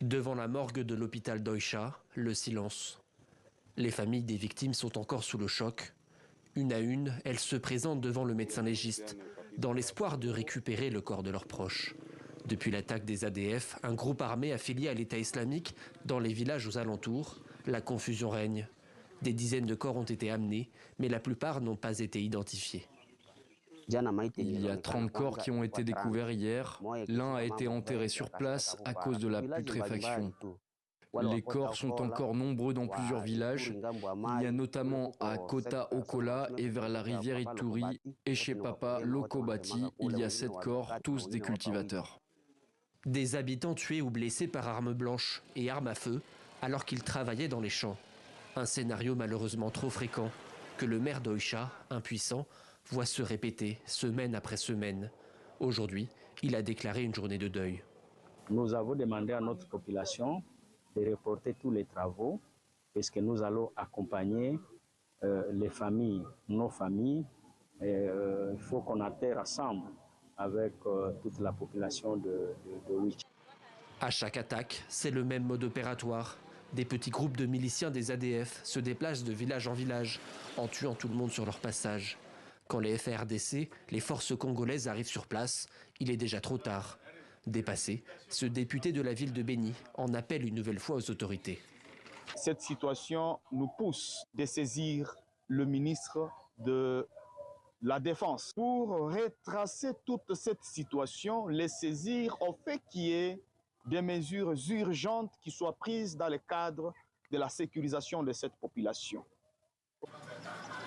Devant la morgue de l'hôpital d'Oicha, le silence. Les familles des victimes sont encore sous le choc. Une à une, elles se présentent devant le médecin légiste, dans l'espoir de récupérer le corps de leurs proches. Depuis l'attaque des ADF, un groupe armé affilié à l'État islamique, dans les villages aux alentours, la confusion règne. Des dizaines de corps ont été amenés, mais la plupart n'ont pas été identifiés. Il y a 30 corps qui ont été découverts hier. L'un a été enterré sur place à cause de la putréfaction. Les corps sont encore nombreux dans plusieurs villages. Il y a notamment à Kota Okola et vers la rivière Ituri et chez Papa Lokobati, il y a 7 corps, tous des cultivateurs. Des habitants tués ou blessés par armes blanches et armes à feu alors qu'ils travaillaient dans les champs. Un scénario malheureusement trop fréquent que le maire d'Oicha, impuissant, voit se répéter semaine après semaine. Aujourd'hui, il a déclaré une journée de deuil. Nous avons demandé à notre population de reporter tous les travaux puisque nous allons accompagner les familles, nos familles. Il faut qu'on atterre ensemble avec toute la population de Oicha. À chaque attaque, c'est le même mode opératoire. Des petits groupes de miliciens des ADF se déplacent de village en village, en tuant tout le monde sur leur passage. Quand les FARDC, les forces congolaises, arrivent sur place, il est déjà trop tard. Dépassé, ce député de la ville de Béni en appelle une nouvelle fois aux autorités. Cette situation nous pousse de saisir le ministre de la Défense pour retracer toute cette situation, les saisir au fait qu'il y ait des mesures urgentes qui soient prises dans le cadre de la sécurisation de cette population.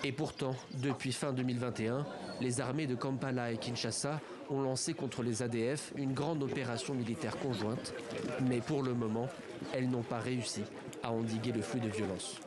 Et pourtant, depuis fin 2021, les armées de Kampala et Kinshasa ont lancé contre les ADF une grande opération militaire conjointe. Mais pour le moment, elles n'ont pas réussi à endiguer le flux de violence.